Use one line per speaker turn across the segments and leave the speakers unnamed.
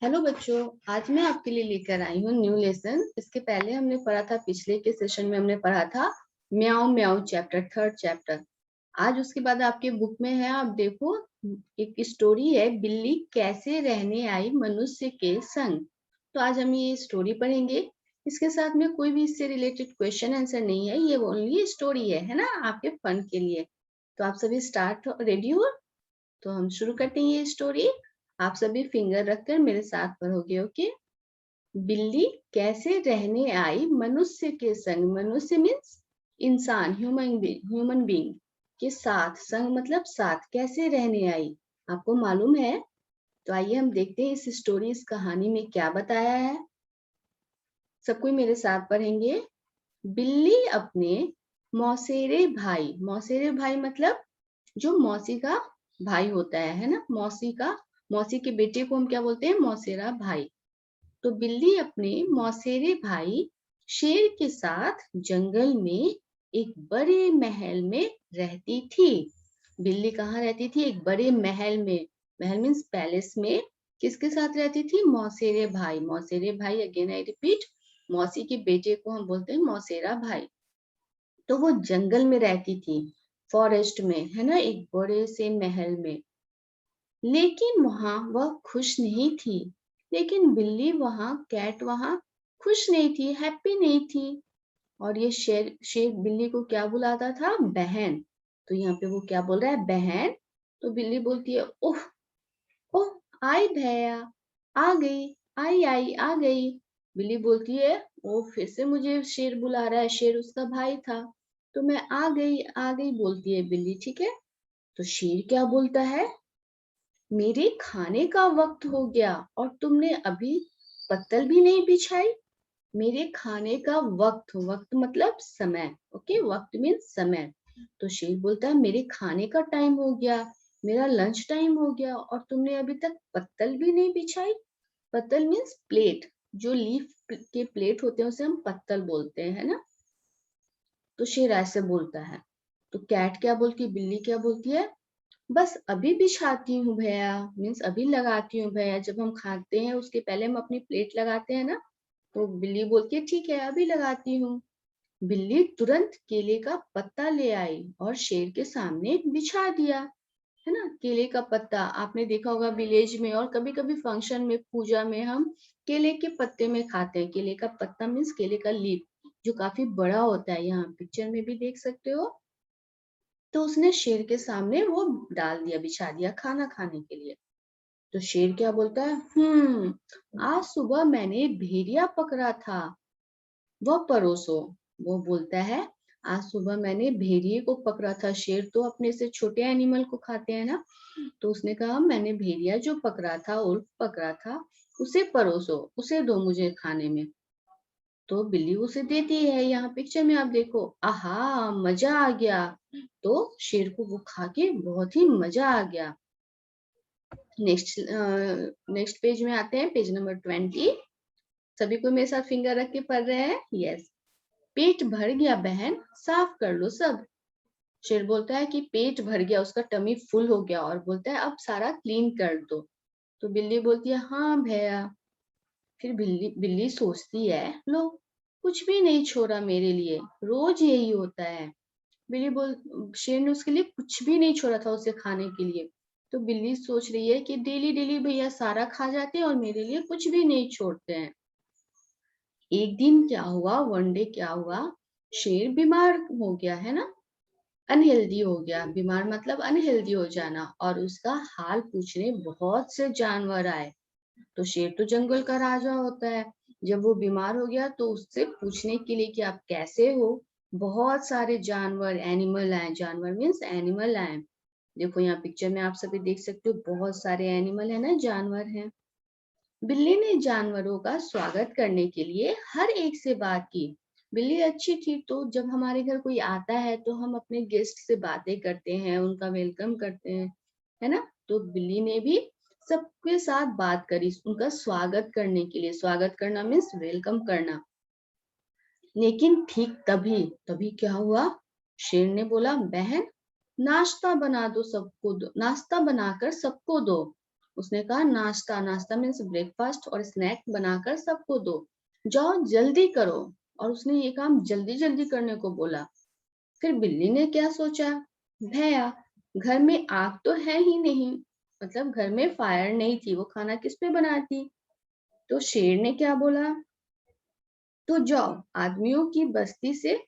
Hello बच्चों, आज मैं आपके लिए लेकर आई हूँ न्यू लेसन। इसके पहले हमने पढ़ा था, पिछले के सेशन में हमने पढ़ा था म्याऊ म्याऊ चैप्टर, थर्ड चैप्टर। आज उसके बाद आपके बुक में है, आप देखो, एक स्टोरी है, बिल्ली कैसे रहने आई मनुष्य के संग। तो आज हम ये स्टोरी पढ़ेंगे। इसके साथ में कोई भी इससे रिलेटेड क्वेश्चन आंसर नहीं है, ये ओनली स्टोरी है ना, आपके फन के लिए। तो आप सभी स्टार्ट रेडी हो? तो हम शुरू करते हैं ये स्टोरी। आप सभी फिंगर रखकर मेरे साथ पढ़ोगे, ओके। बिल्ली कैसे रहने आई मनुष्य के संग। मनुष्य मीन्स इंसान, ह्यूमन बीइंग के साथ। संग मतलब साथ। कैसे रहने आई, आपको मालूम है? तो आइए हम देखते हैं इस स्टोरी, इस कहानी में क्या बताया है। सब कोई मेरे साथ पढ़ेंगे। बिल्ली अपने मौसेरे भाई मतलब जो मौसी का भाई होता है ना, मौसी के बेटे को हम क्या बोलते हैं? मौसेरा भाई। तो बिल्ली अपने मौसेरे भाई शेर के साथ जंगल में एक बड़े महल में रहती थी। बिल्ली कहाँ रहती थी? एक बड़े महल में। महल मीन्स पैलेस में। किसके साथ रहती थी? मौसेरे भाई। मौसेरे भाई, अगेन आई रिपीट, मौसी के बेटे को हम बोलते हैं मौसेरा भाई। तो वो जंगल में रहती थी, फॉरेस्ट में, है ना, एक बड़े से महल में। लेकिन वहां वह खुश नहीं थी। लेकिन बिल्ली वहां, कैट वहां खुश नहीं थी, हैप्पी नहीं थी। और ये शेर शेर बिल्ली को क्या बुलाता था? बहन। तो यहाँ पे वो क्या बोल रहा है? बहन। तो बिल्ली बोलती है, ओह ओह आई भैया, आ गई, आई आई आ गई। बिल्ली बोलती है, ओ फिर से मुझे शेर बुला रहा है। शेर उसका भाई था। तो मैं आ गई बोलती है बिल्ली, ठीक है। तो शेर क्या बोलता है? मेरे खाने का वक्त हो गया और तुमने अभी पत्तल भी नहीं बिछाई। मेरे खाने का वक्त, वक्त मतलब समय, ओके, वक्त मीन्स समय। तो शेर बोलता है, मेरे खाने का टाइम हो गया, मेरा लंच टाइम हो गया और तुमने अभी तक पत्तल भी नहीं बिछाई। पत्तल मीन्स प्लेट, जो लीफ के प्लेट होते हैं उसे हम पत्तल बोलते हैं, है ना। तो शेर ऐसे बोलता है। तो कैट क्या बोलती है? बिल्ली क्या बोलती है? बस अभी बिछाती हूँ भैया, मीन्स अभी लगाती हूँ भैया। जब हम खाते हैं उसके पहले हम अपनी प्लेट लगाते हैं ना। तो बिल्ली बोलती है, ठीक है अभी लगाती हूँ। बिल्ली तुरंत केले का पत्ता ले आई और शेर के सामने बिछा दिया, है ना। केले का पत्ता आपने देखा होगा विलेज में, और कभी कभी फंक्शन में, पूजा में हम केले के पत्ते में खाते हैं। केले का पत्ता मीन्स केले का लीफ, जो काफी बड़ा होता है, यहाँ पिक्चर में भी देख सकते हो। तो उसने शेर के सामने वो डाल दिया, बिछा दिया खाना खाने के लिए। तो शेर क्या बोलता है? आज सुबह मैंने भेड़िया पकड़ा था, वह परोसो। वो बोलता है, आज सुबह मैंने भेड़िए को पकड़ा था। शेर तो अपने से छोटे एनिमल को खाते हैं ना। तो उसने कहा, मैंने भेड़िया जो पकड़ा था, उल्फ पकड़ा था, उसे परोसो, उसे दो मुझे खाने में। तो बिल्ली उसे देती है। यहाँ पिक्चर में आप देखो, आहा मजा आ गया। तो शेर को वो खा के बहुत ही मजा आ गया। नेक्स्ट नेक्स्ट पेज में आते हैं, पेज नंबर 20। सभी को मेरे साथ फिंगर रख के पढ़ रहे हैं, यस। पेट भर गया बहन, साफ कर लो सब। शेर बोलता है कि पेट भर गया, उसका टमी फुल हो गया, और बोलता है अब सारा क्लीन कर दो। तो बिल्ली बोलती है, हाँ भैया। फिर बिल्ली बिल्ली सोचती है, लो कुछ भी नहीं छोड़ा मेरे लिए, रोज यही होता है। शेर ने उसके लिए कुछ भी नहीं छोड़ा था उसे खाने के लिए। तो बिल्ली सोच रही है कि डेली डेली भैया सारा खा जाते हैं और मेरे लिए कुछ भी नहीं छोड़ते हैं। एक दिन क्या हुआ, वन डे क्या हुआ, शेर बीमार हो गया, है ना, अनहेल्दी हो गया। बीमार मतलब अनहेल्दी हो जाना। और उसका हाल पूछने बहुत से जानवर आए। तो शेर तो जंगल का राजा होता है। जब वो बीमार हो गया तो उससे पूछने के लिए कि आप कैसे हो, बहुत सारे जानवर, एनिमल आए। जानवर मीन्स एनिमल आए। देखो यहाँ पिक्चर में आप सभी देख सकते हो, बहुत सारे एनिमल है ना, जानवर हैं। बिल्ली ने जानवरों का स्वागत करने के लिए हर एक से बात की। बिल्ली अच्छी थी, तो जब हमारे घर कोई आता है तो हम अपने गेस्ट से बातें करते हैं, उनका वेलकम करते हैं, है ना। तो बिल्ली ने भी सबके साथ बात करी, उनका स्वागत करने के लिए। स्वागत करना मीन्स वेलकम करना। लेकिन ठीक तभी तभी क्या हुआ, शेर ने बोला, बहन नाश्ता बना दो, सबको दो, नाश्ता बनाकर सबको दो। उसने कहा नाश्ता, नाश्ता मीन्स ब्रेकफास्ट और स्नैक बनाकर सबको दो, जाओ जल्दी करो। और उसने ये काम जल्दी जल्दी करने को बोला। फिर बिल्ली ने क्या सोचा, भैया घर में आग तो है ही नहीं, मतलब घर में फायर नहीं थी, वो खाना किस पे बनाती। तो शेर ने क्या बोला, तो जाओ आदमियों की बस्ती से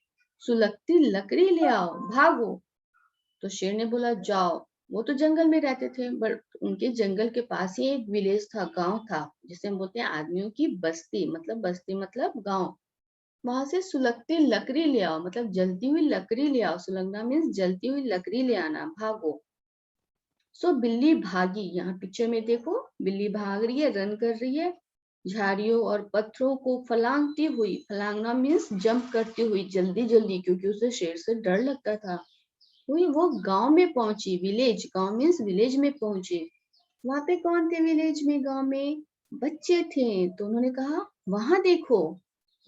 सुलगती लकड़ी ले आओ, भागो। तो शेर ने बोला जाओ। वो तो जंगल में रहते थे, बट उनके जंगल के पास ही एक विलेज था, गांव था, जिसे हम बोलते हैं आदमियों की बस्ती मतलब गांव। वहां से सुलगती लकड़ी ले आओ, मतलब जलती हुई लकड़ी ले आओ, सुलगना मीन्स जलती हुई लकड़ी ले आना, भागो। सो बिल्ली भागी, यहाँ पिक्चर में देखो बिल्ली भाग रही है, रन कर रही है, झाड़ियों और पत्थरों को फलांगती हुई, फलांगना मीन्स जंप करती हुई जल्दी जल्दी, क्योंकि उसे शेर से डर लगता था। हुई वो गांव में पहुंची, विलेज, गांव मीन्स विलेज में पहुंचे। वहां पे कौन थे विलेज में, गांव में बच्चे थे। तो उन्होंने कहा वहां देखो।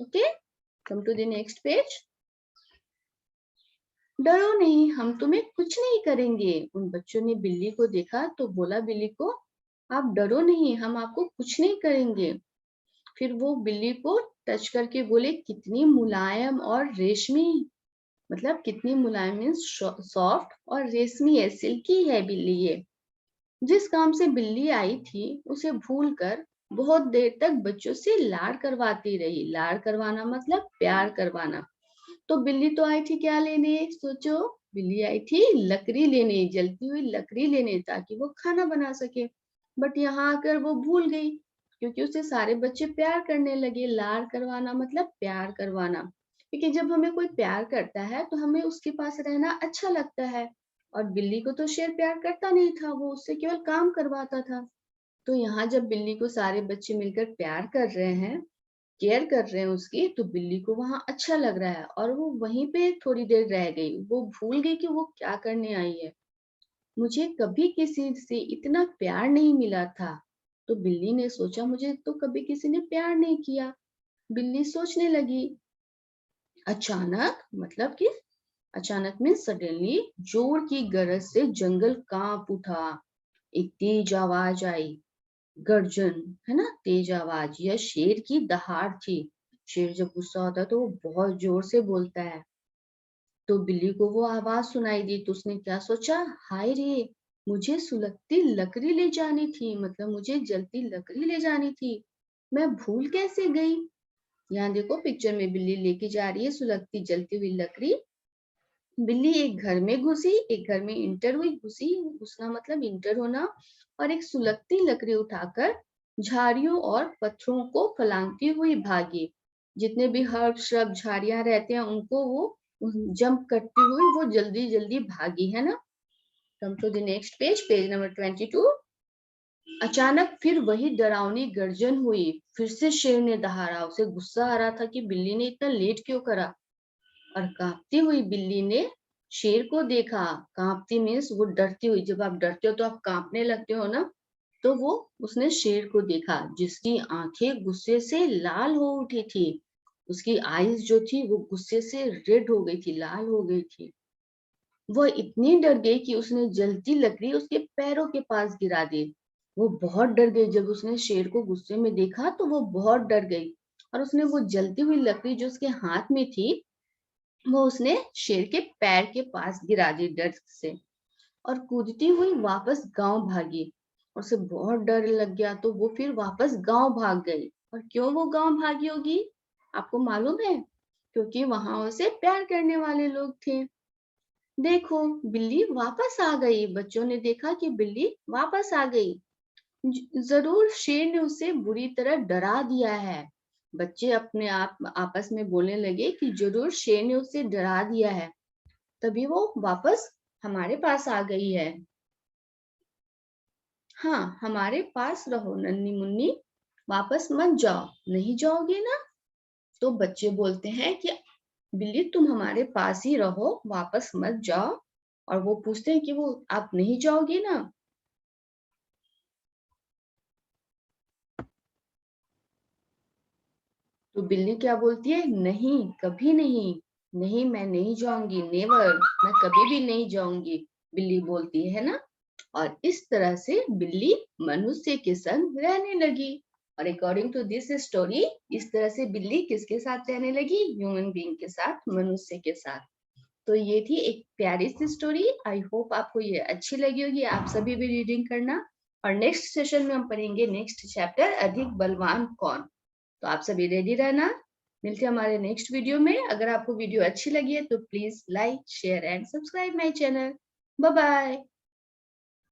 Okay, come to the next page. डरो नहीं, हम तुम्हें कुछ नहीं करेंगे। उन बच्चों ने बिल्ली को देखा तो बोला बिल्ली को, आप डरो नहीं, हम आपको कुछ नहीं करेंगे। फिर वो बिल्ली को टच करके बोले, कितनी मुलायम और रेशमी, मतलब कितनी मुलायम मीन्स सॉफ्ट, और रेशमी है, सिल्की है बिल्ली ये। जिस काम से बिल्ली आई थी उसे भूलकर बहुत देर तक बच्चों से लाड़ करवाती रही। लाड़ करवाना मतलब प्यार करवाना। तो बिल्ली तो आई थी क्या लेने, सोचो, बिल्ली आई थी लकड़ी लेने, जलती हुई लकड़ी लेने, ताकि वो खाना बना सके। बट यहाँ आकर वो भूल गई, क्योंकि उसे सारे बच्चे प्यार करने लगे। लाड़ करवाना मतलब प्यार करवाना, क्योंकि जब हमें कोई प्यार करता है तो हमें उसके पास रहना अच्छा लगता है। और बिल्ली को तो शेर प्यार करता नहीं था, वो उससे केवल काम करवाता था। तो यहाँ जब बिल्ली को सारे बच्चे मिलकर प्यार कर रहे हैं, केयर कर रहे हैं उसकी, तो बिल्ली को वहां अच्छा लग रहा है, और वो वहीं पे थोड़ी देर रह गई। वो भूल गई कि वो क्या करने आई है। मुझे कभी किसी से इतना प्यार नहीं मिला था। तो बिल्ली ने सोचा, मुझे तो कभी किसी ने प्यार नहीं किया। बिल्ली सोचने लगी। अचानक मतलब कि अचानक में सडनली जोर की गरज से जंगल कांप उठा। एक तेज आवाज आई, गर्जन, है ना, तेज आवाज। यह शेर की दहाड़ थी। शेर जब गुस्सा होता है तो वो बहुत जोर से बोलता है। तो बिल्ली को वो आवाज सुनाई दी, तो उसने क्या सोचा, हाय रे, मुझे सुलगती लकड़ी ले जानी थी, मतलब मुझे जलती लकड़ी ले जानी थी, मैं भूल कैसे गई। यहाँ देखो पिक्चर में बिल्ली लेके जा रही है सुलगती जलती हुई लकड़ी। बिल्ली एक घर में घुसी, एक घर में इंटर हुई, घुसना मतलब इंटर होना, और एक सुलगती लकड़ी उठाकर झाड़ियों और पत्थरों को फलांगती हुई भागी। जितने भी हर्ब श्रब झाड़ियां रहते हैं उनको वो जंप करती हुई वो जल्दी जल्दी भागी, है ना। Come to the next page, page number 22। अचानक फिर वही डरावनी गर्जन हुई। फिर से शेर ने दहाड़ा। उसे गुस्सा आ रहा था कि बिल्ली ने इतना लेट क्यों करा। और कांपती हुई बिल्ली ने शेर को देखा। कांपती मीन्स वो डरती हुई, जब आप डरते हो तो आप कांपने लगते हो ना। तो वो उसने शेर को देखा, जिसकी आंखें गुस्से से लाल हो उठी थी। उसकी आईज जो थी वो गुस्से से रेड हो गई थी, लाल हो गई थी। वह इतनी डर गई कि उसने जलती लकड़ी उसके पैरों के पास गिरा दी। वो बहुत डर गई, जब उसने शेर को गुस्से में देखा तो वो बहुत डर गई, और उसने वो जलती हुई लकड़ी जो उसके हाथ में थी वो उसने शेर के पैर के पास गिरा दी डर से, और कूदती हुई वापस गांव भागी। और उसे बहुत डर लग गया तो वो फिर वापस गांव भाग गई। और क्यों वो गांव भागी होगी, आपको मालूम है, क्योंकि वहां उसे प्यार करने वाले लोग थे। देखो बिल्ली वापस आ गई, बच्चों ने देखा कि बिल्ली वापस आ गई। जरूर शेर ने उसे बुरी तरह डरा दिया है। बच्चे अपने आप आपस में बोलने लगे कि जरूर शेर ने उसे डरा दिया है, तभी वो वापस हमारे पास आ गई है। हाँ, हमारे पास रहो नन्ही मुन्नी, वापस मत जाओ, नहीं जाओगे ना। तो बच्चे बोलते हैं कि बिल्ली तुम हमारे पास ही रहो, वापस मत जाओ। और वो पूछते हैं कि वो आप नहीं जाओगे ना। तो बिल्ली क्या बोलती है, नहीं, कभी नहीं, नहीं मैं नहीं जाऊंगी, नेवर, मैं कभी भी नहीं जाऊंगी, बिल्ली बोलती है ना। और इस तरह से बिल्ली मनुष्य के संग रहने लगी। और अकॉर्डिंग टू दिस स्टोरी, इस तरह से बिल्ली किसके साथ रहने लगी? ह्यूमन बीइंग के साथ, मनुष्य के साथ। तो ये थी एक प्यारी सी स्टोरी। आई होप आपको ये अच्छी लगी होगी। आप सभी भी रीडिंग करना। और नेक्स्ट सेशन में हम पढ़ेंगे नेक्स्ट चैप्टर, अधिक बलवान कौन। तो आप सभी रेडी रहना। मिलते हैं हमारे नेक्स्ट वीडियो में। अगर आपको वीडियो अच्छी लगी है तो please like, share and subscribe my channel. Bye bye.